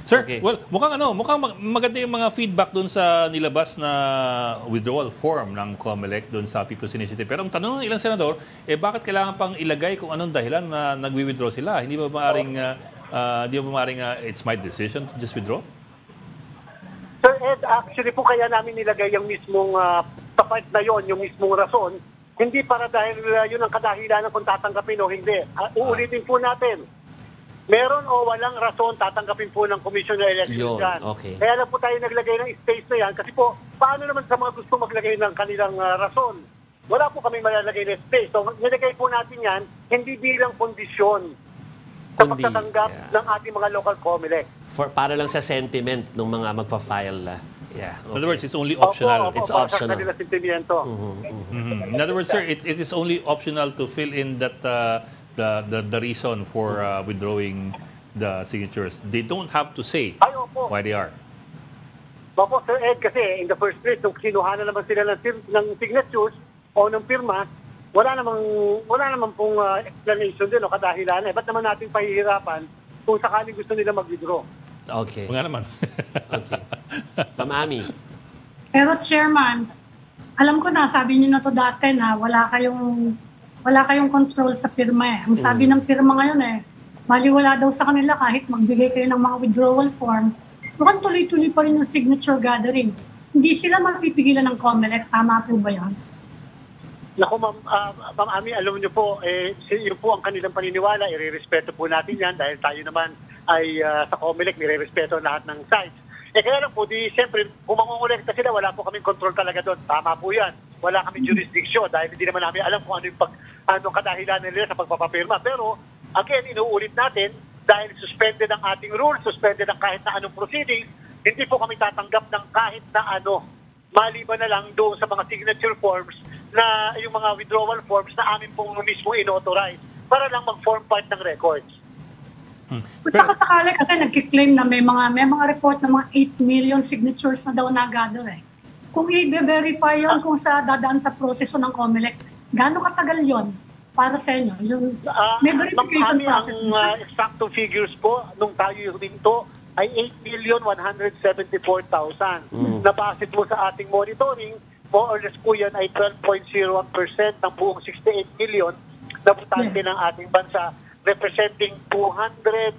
Sir, Okay. well, mukhang maganda yung mga feedback doon sa nilabas na withdrawal form ng COMELEC doon sa People's Initiative. Pero ang tanong ng ilang senador, bakit kailangan pang ilagay kung anong dahilan na nagwi-withdraw sila? Hindi ba maaring it's my decision to just withdraw? Sir Ed, actually po kaya namin nilagay yung mismong sa part na yon, yung mismong rason, hindi para dahil yun ang kadahilanan kung tatanggapin o hindi. Uulitin po natin. Meron o walang rason tatanggapin po ng Commission na Election Yun, dyan. okay. Kaya lang po tayo naglagay ng space na yan kasi po, paano naman sa mga gusto maglagay ng kanilang rason? Wala po kami malalagay ng space. So, nilagay po natin yan, hindi bilang kondisyon sa Kundi, pagtatanggap ng ating mga local COMELEC. Para lang sa sentiment ng mga magpa-file. Yeah, In other words, okay. it's only optional. It's para optional. Sa kanila sentimiento. In other words, sir, it is only optional to fill in that the reason for withdrawing the signatures. They don't have to say Ay, opo. why they are. Opo, Sir Ed, kasi in the first place, nung kinuha na naman sila ng signatures o ng pirma, wala namang pong explanation din o kadahilan. Ba't naman natin pahihirapan kung sakaling gusto nila mag-withdraw? Okay. Nga naman. Okay. Ma'am Ami. Pero Chairman, alam ko na, sabi niyo na to dati na wala kayong control sa pirma eh. Ang sabi ng pirma ngayon baliwala daw sa kanila kahit magbigay kayo ng mga withdrawal form. Mukhang tuloy-tuloy pa rin yung signature gathering. Hindi sila mapipigilan ng COMELEC. Tama po ba yan? Naku, Ma'am Ami, alam niyo po, yun po ang kanilang paniniwala. Irerespeto po natin yan dahil tayo naman ay sa COMELEC, nirerespeto lahat ng sides. Kaya lang po, siyempre, kung mangungulekta sila, wala po kaming control talaga doon. Tama po yan. Wala kaming jurisdiction dahil hindi naman namin alam kung anong kadahilan nila sa pagpapapirma. Pero, again, inuulit natin, dahil suspended ang ating rules, suspended ang kahit na anong proceedings, hindi po kami tatanggap ng kahit na ano. Maliban na lang doon sa mga signature forms na yung mga withdrawal forms na amin pong mismo inauthorize para lang mag-form part ng records. Kung sakasakali kasi nagkiklaim na may mga report na mga 8 million signatures na daw na-gather Kung i-verify yun kung dadaan sa proseso ng COMELEC, gaano katagal yon para sa inyo? May verification process. Ang exacto figures po nung tayo huminto ay 8,174,000. Na base po sa ating monitoring, more or less po yan ay 12.01% ng buong 68 million na butante ng ating bansa, representing 210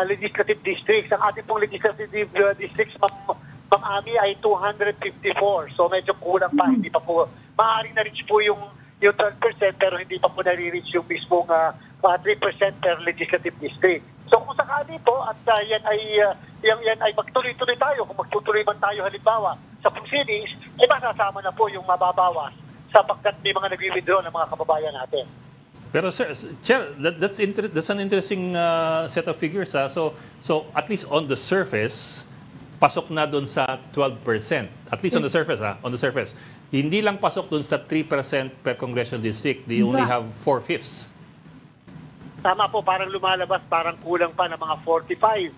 legislative districts. Ang ating pong legislative districts, Ma'am Ami, ay 254. So medyo kulang pa. Hindi pa po, maaaring na-reach po yung 12% pero hindi pa po nare-reach yung mismong 3% per legislative district. So kung sakali po at yan ay magtuloy-tuloy tayo, kung magtutuloy man tayo halimbawa sa proceedings, masasama na po yung mababawas sapagkat may mga nag-withdraw ng mga kababayan natin. Pero sir, Chair, that's an interesting set of figures. So at least on the surface, pasok na doon sa 12%. At least on the surface, on the surface. Hindi lang pasok doon sa 3% per congressional district. They only have 4/5. Tama po, parang lumalabas, parang kulang pa ng mga 45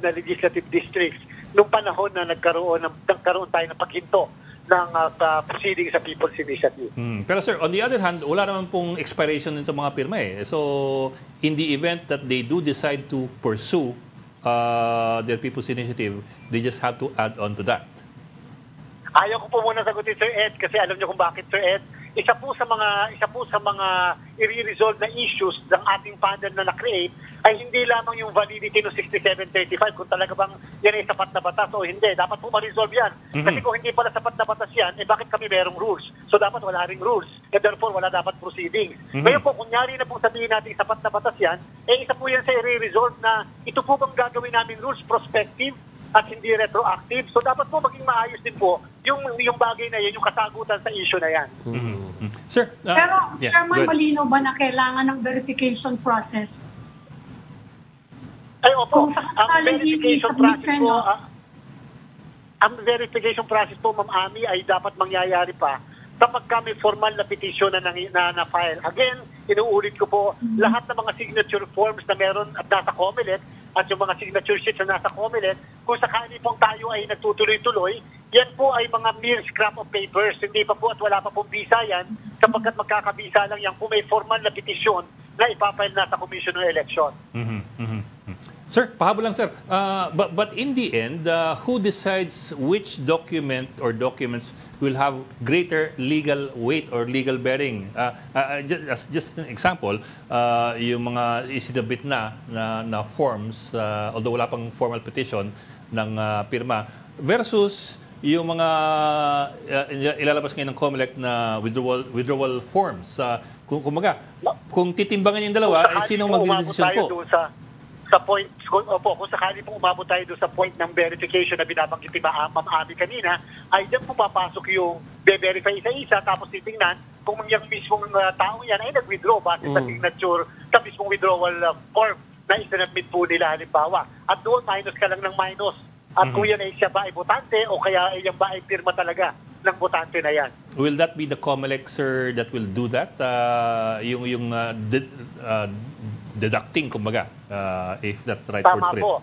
na legislative districts nung panahon na nagkaroon tayo ng paghinto ng proceeding sa People's Initiative. Pero sir, on the other hand, wala naman pong expiration nito mga pirma So, in the event that they do decide to pursue their People's Initiative, they just have to add on to that. Ayaw ko po muna sagutin, Sir Ed, kasi alam niyo kung bakit, Sir Ed. Isa po sa mga i-resolve na issues ng ating panel na na-create ay hindi lamang yung validity ng 6735 kung talaga bang yan ay sapat na batas o hindi. Dapat po ma-resolve yan. Kasi kung hindi pala sapat na batas yan, bakit kami merong rules? So dapat wala ring rules. And therefore, wala dapat proceedings. Ngayon po, kunyari na po sabihin natin sapat na batas yan, isa po yan sa i-resolve na ito po bang gagawin namin rules prospective at hindi retroactive. So dapat po maging maayos din po yung bagay na yan, yung kasagutan sa issue na yan. Sir, Pero, yeah, Chairman, good. malinaw ba na kailangan ng verification process? Ay, opo. Kung sakaling i-submit sa inyo. Ang verification process po, Ma'am Ami, ay dapat mangyayari pa kapag kami formal na petition na file. Again, inuulit ko po, lahat ng mga signature forms na meron at nasa COMELEC at yung mga signature sheets na nasa COMELEC, kung sakali pong tayo ay nagtutuloy-tuloy, yan po ay mga mere scrap of papers. Hindi pa po at wala pa pong visa yan sapagkat magkakabisa lang yan kung may formal na petition na ipapile na sa Commission on Election. Sir, pahabol lang, sir. But in the end, who decides which document or documents will have greater legal weight or legal bearing? Just an example, yung mga isinabit na forms, although wala pang formal petition ng pirma, versus yung mga ilalabas ngayon ng COMELEC na withdrawal forms. Kung titimbangan yung dalawa, sino magdidesisyon po? Sa point, kung sakali pong umabot tayo doon sa point ng verification na binabanggit ni Ma'am Ami kanina, ay diyan po papasok yung be-verify isa-isa, tapos titingnan kung yung mismong taong yan ay nag-withdraw base sa signature sa mismong withdrawal form na isinabit po nila halimbawa. At doon, minus ka lang ng minus. At kung yan ay siya ba ay botante o kaya yan ba ay pirma talaga ng botante na yan. Will that be the COMELEC, sir, that will do that? Deducting, kumbaga, if that's the right word for it. Tama po.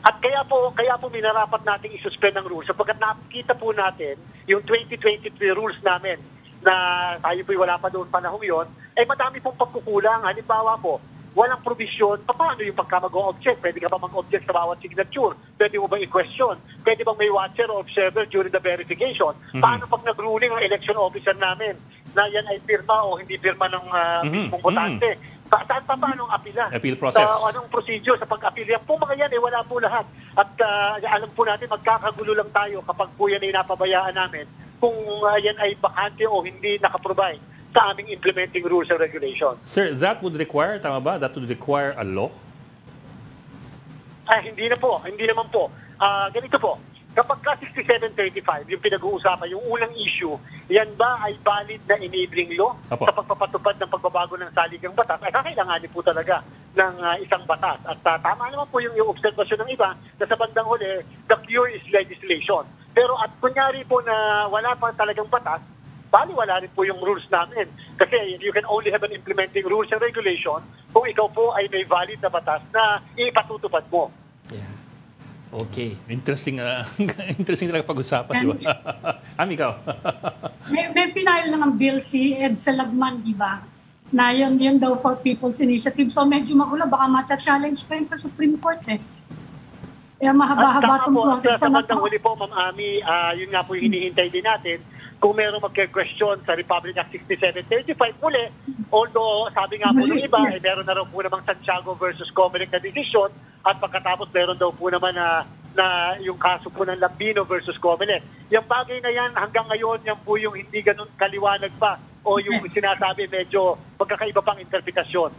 At kaya po minarapat nating isuspend ng rules sapagkat nakikita po natin yung 2023 rules namin na tayo po'y wala pa doon panahon yon, ay madami pong pagkukulang. Halimbawa po, walang provision, paano yung pagka mag-o-object? Pwede ka ba mag-object sa bawat signature? Pwede mo ba i-question? Pwede bang may watcher o observer during the verification? Paano pag nag-ruling ang election officer namin na yan ay pirma o hindi pirma ng mismong botante? Saan pa paano ang apila? Appeal process. Anong procedure sa pag-appeal? Yan po mga yan, wala po lahat. At alam po natin, magkakagulo lang tayo kapag po yan ay napabayaan namin kung yan ay bakante o hindi nakaprovide sa aming implementing rules and regulations. Sir, that would require, tama ba? That would require a law? Hindi na po. Hindi naman po. Ganito po. Kapag ka 6735, yung pinag-uusapan, yung unang issue, yan ba ay valid na enabling law Apo. sa pagpapatupad ng pagbabago ng saligang batas? Ay kakailanganin po talaga ng isang batas. At tama naman po yung observasyon ng iba na sa bandang huli, the cure is legislation. Pero at kunyari po na wala pa talagang batas, wala rin po yung rules namin. Kasi you can only have an implementing rules and regulation kung ikaw po ay may valid na batas na ipatutupad mo. Yeah. Okay. Interesting, interesting talaga pag-usapan, di ba? Ami, ikaw. may final na ng bill si Ed Salagman, di ba? Na yun daw for People's Initiative. So medyo magulo, baka matcha-challenge pa yun sa Supreme Court eh. Kaya mahaba-haba itong process. Sa bandang huli po, Ma'am Ami, yun nga po yung hinihintay din natin. Kung meron magka-question sa Republic Act 6735 muli, although sabi nga po ng iba, yes, meron na raw po namang Santiago versus COMELEC na decision at pagkatapos meron daw po naman na yung kaso po ng Lambino versus COMELEC. Yung bagay na yan, hanggang ngayon, yan po yung hindi ganun kaliwanag pa o yung sinasabi medyo magkakaiba pang interpretasyon.